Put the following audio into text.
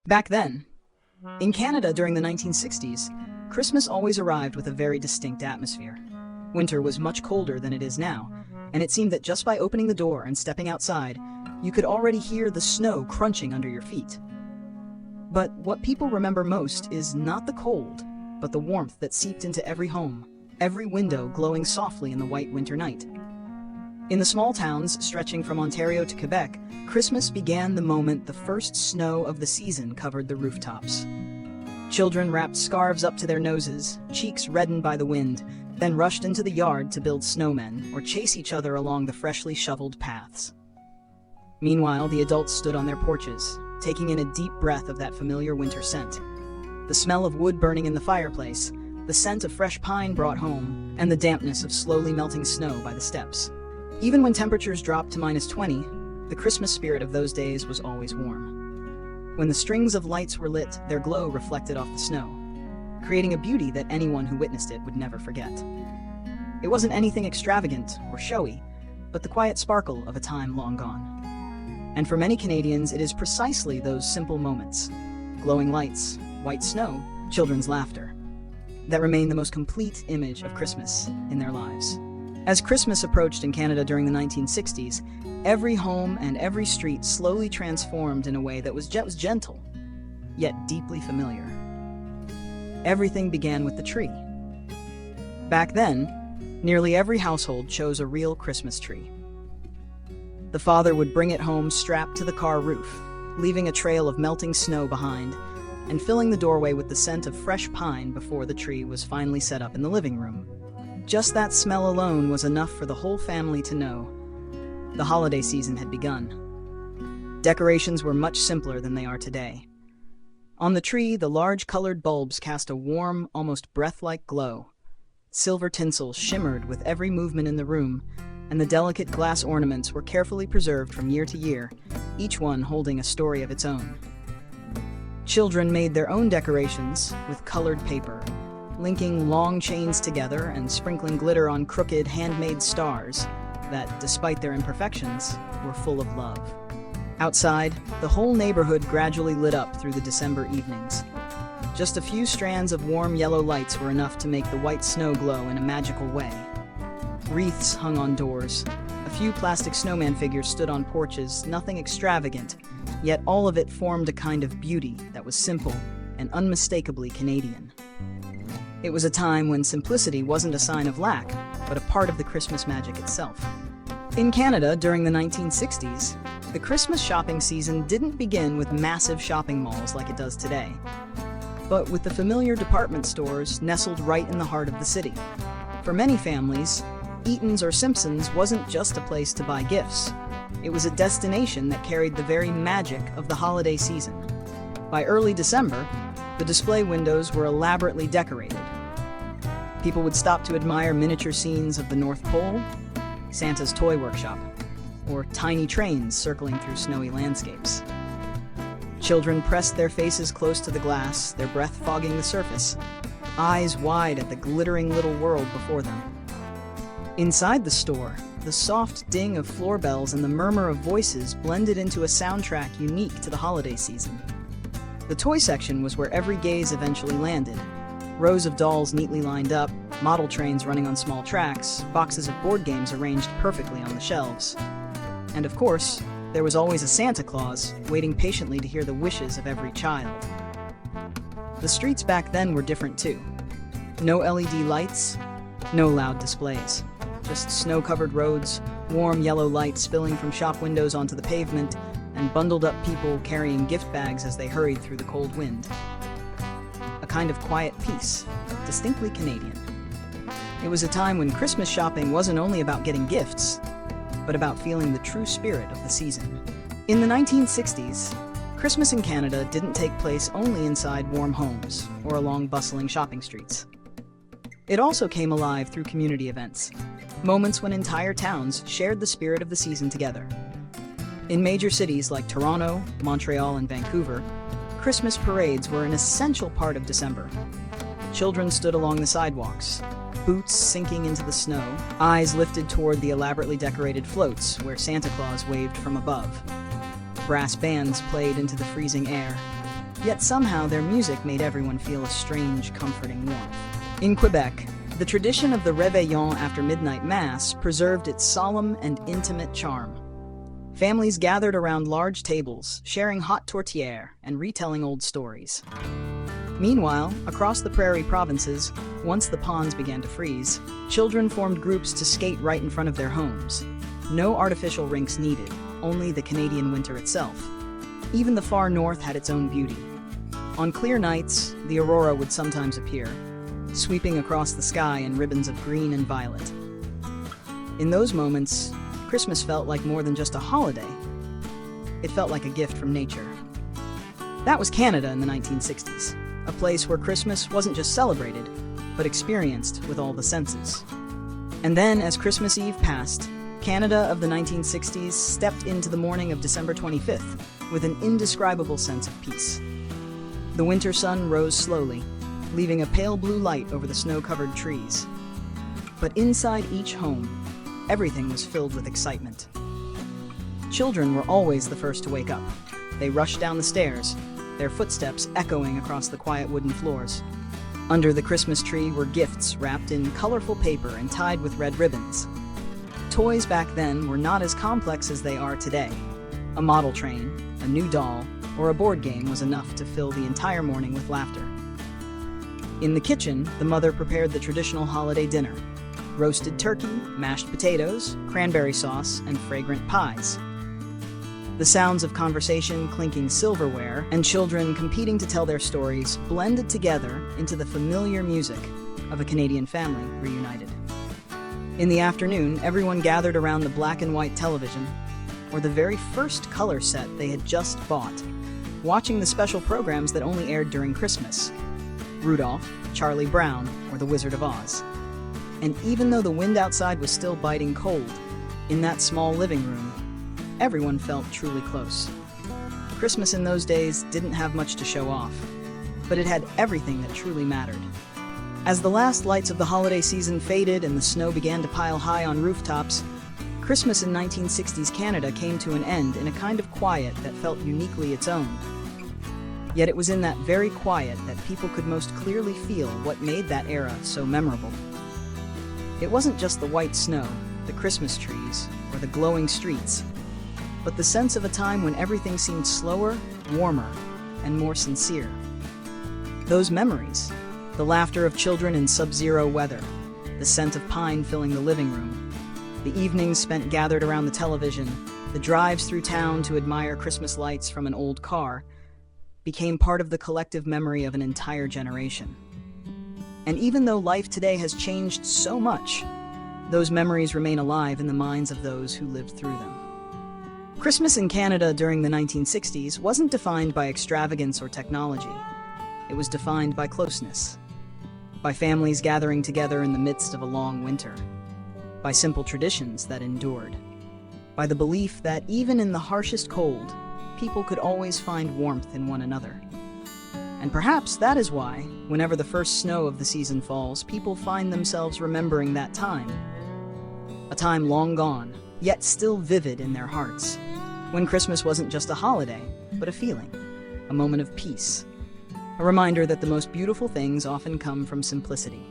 Back then, in Canada during the 1960s, Christmas always arrived with a very distinct atmosphere. Winter was much colder than it is now, and it seemed that just by opening the door and stepping outside, you could already hear the snow crunching under your feet. But what people remember most is not the cold, but the warmth that seeped into every home, every window glowing softly in the white winter night. In the small towns stretching from Ontario to Quebec, Christmas began the moment the first snow of the season covered the rooftops. Children wrapped scarves up to their noses, cheeks reddened by the wind, then rushed into the yard to build snowmen or chase each other along the freshly shoveled paths. Meanwhile, the adults stood on their porches, taking in a deep breath of that familiar winter scent. The smell of wood burning in the fireplace, the scent of fresh pine brought home, and the dampness of slowly melting snow by the steps. Even when temperatures dropped to -20, the Christmas spirit of those days was always warm. When the strings of lights were lit, their glow reflected off the snow, creating a beauty that anyone who witnessed it would never forget. It wasn't anything extravagant or showy, but the quiet sparkle of a time long gone. And for many Canadians, it is precisely those simple moments, glowing lights, white snow, children's laughter, that remain the most complete image of Christmas in their lives. As Christmas approached in Canada during the 1960s, every home and every street slowly transformed in a way that was gentle, yet deeply familiar. Everything began with the tree. Back then, nearly every household chose a real Christmas tree. The father would bring it home strapped to the car roof, leaving a trail of melting snow behind, and filling the doorway with the scent of fresh pine before the tree was finally set up in the living room. Just that smell alone was enough for the whole family to know the holiday season had begun. Decorations were much simpler than they are today. On the tree, the large colored bulbs cast a warm, almost breath-like glow. Silver tinsel shimmered with every movement in the room, and the delicate glass ornaments were carefully preserved from year to year, each one holding a story of its own. Children made their own decorations with colored paper, linking long chains together and sprinkling glitter on crooked, handmade stars that, despite their imperfections, were full of love. Outside, the whole neighborhood gradually lit up through the December evenings. Just a few strands of warm yellow lights were enough to make the white snow glow in a magical way. Wreaths hung on doors. A few plastic snowman figures stood on porches, nothing extravagant, yet all of it formed a kind of beauty that was simple and unmistakably Canadian. It was a time when simplicity wasn't a sign of lack, but a part of the Christmas magic itself. In Canada, during the 1960s, the Christmas shopping season didn't begin with massive shopping malls like it does today, but with the familiar department stores nestled right in the heart of the city. For many families, Eaton's or Simpsons wasn't just a place to buy gifts. It was a destination that carried the very magic of the holiday season. By early December, the display windows were elaborately decorated. People would stop to admire miniature scenes of the North Pole, Santa's toy workshop, or tiny trains circling through snowy landscapes. Children pressed their faces close to the glass, their breath fogging the surface, eyes wide at the glittering little world before them. Inside the store, the soft ding of floor bells and the murmur of voices blended into a soundtrack unique to the holiday season. The toy section was where every gaze eventually landed. Rows of dolls neatly lined up, model trains running on small tracks, boxes of board games arranged perfectly on the shelves. And of course, there was always a Santa Claus, waiting patiently to hear the wishes of every child. The streets back then were different too. No LED lights, no loud displays. Just snow-covered roads, warm yellow light spilling from shop windows onto the pavement, and bundled-up people carrying gift bags as they hurried through the cold wind. A kind of quiet peace, distinctly Canadian. It was a time when Christmas shopping wasn't only about getting gifts, but about feeling the true spirit of the season. In the 1960s, Christmas in Canada didn't take place only inside warm homes or along bustling shopping streets. It also came alive through community events, moments when entire towns shared the spirit of the season together. In major cities like Toronto, Montreal, and Vancouver, Christmas parades were an essential part of December. Children stood along the sidewalks, boots sinking into the snow, eyes lifted toward the elaborately decorated floats where Santa Claus waved from above. Brass bands played into the freezing air, yet somehow their music made everyone feel a strange, comforting warmth. In Quebec, the tradition of the réveillon after midnight mass preserved its solemn and intimate charm. Families gathered around large tables, sharing hot tourtière and retelling old stories. Meanwhile, across the Prairie provinces, once the ponds began to freeze, children formed groups to skate right in front of their homes. No artificial rinks needed, only the Canadian winter itself. Even the far north had its own beauty. On clear nights, the aurora would sometimes appear, sweeping across the sky in ribbons of green and violet. In those moments, Christmas felt like more than just a holiday. It felt like a gift from nature. That was Canada in the 1960s, a place where Christmas wasn't just celebrated, but experienced with all the senses. And then, as Christmas Eve passed, Canada of the 1960s stepped into the morning of December 25th with an indescribable sense of peace. The winter sun rose slowly, leaving a pale blue light over the snow-covered trees. But inside each home, everything was filled with excitement. Children were always the first to wake up. They rushed down the stairs, their footsteps echoing across the quiet wooden floors. Under the Christmas tree were gifts wrapped in colorful paper and tied with red ribbons. Toys back then were not as complex as they are today. A model train, a new doll, or a board game was enough to fill the entire morning with laughter. In the kitchen, the mother prepared the traditional holiday dinner: roasted turkey, mashed potatoes, cranberry sauce, and fragrant pies. The sounds of conversation, clinking silverware, and children competing to tell their stories blended together into the familiar music of a Canadian family reunited. In the afternoon, everyone gathered around the black and white television, or the very first color set they had just bought, watching the special programs that only aired during Christmas: Rudolph, Charlie Brown, or The Wizard of Oz. And even though the wind outside was still biting cold, in that small living room, everyone felt truly close. Christmas in those days didn't have much to show off, but it had everything that truly mattered. As the last lights of the holiday season faded and the snow began to pile high on rooftops, Christmas in 1960s Canada came to an end in a kind of quiet that felt uniquely its own. Yet it was in that very quiet that people could most clearly feel what made that era so memorable. It wasn't just the white snow, the Christmas trees, or the glowing streets, but the sense of a time when everything seemed slower, warmer, and more sincere. Those memories, the laughter of children in sub-zero weather, the scent of pine filling the living room, the evenings spent gathered around the television, the drives through town to admire Christmas lights from an old car, became part of the collective memory of an entire generation. And even though life today has changed so much, those memories remain alive in the minds of those who lived through them. Christmas in Canada during the 1960s wasn't defined by extravagance or technology. It was defined by closeness, by families gathering together in the midst of a long winter, by simple traditions that endured, by the belief that even in the harshest cold, people could always find warmth in one another. And perhaps that is why, whenever the first snow of the season falls, people find themselves remembering that time. A time long gone, yet still vivid in their hearts, when Christmas wasn't just a holiday, but a feeling, a moment of peace, a reminder that the most beautiful things often come from simplicity.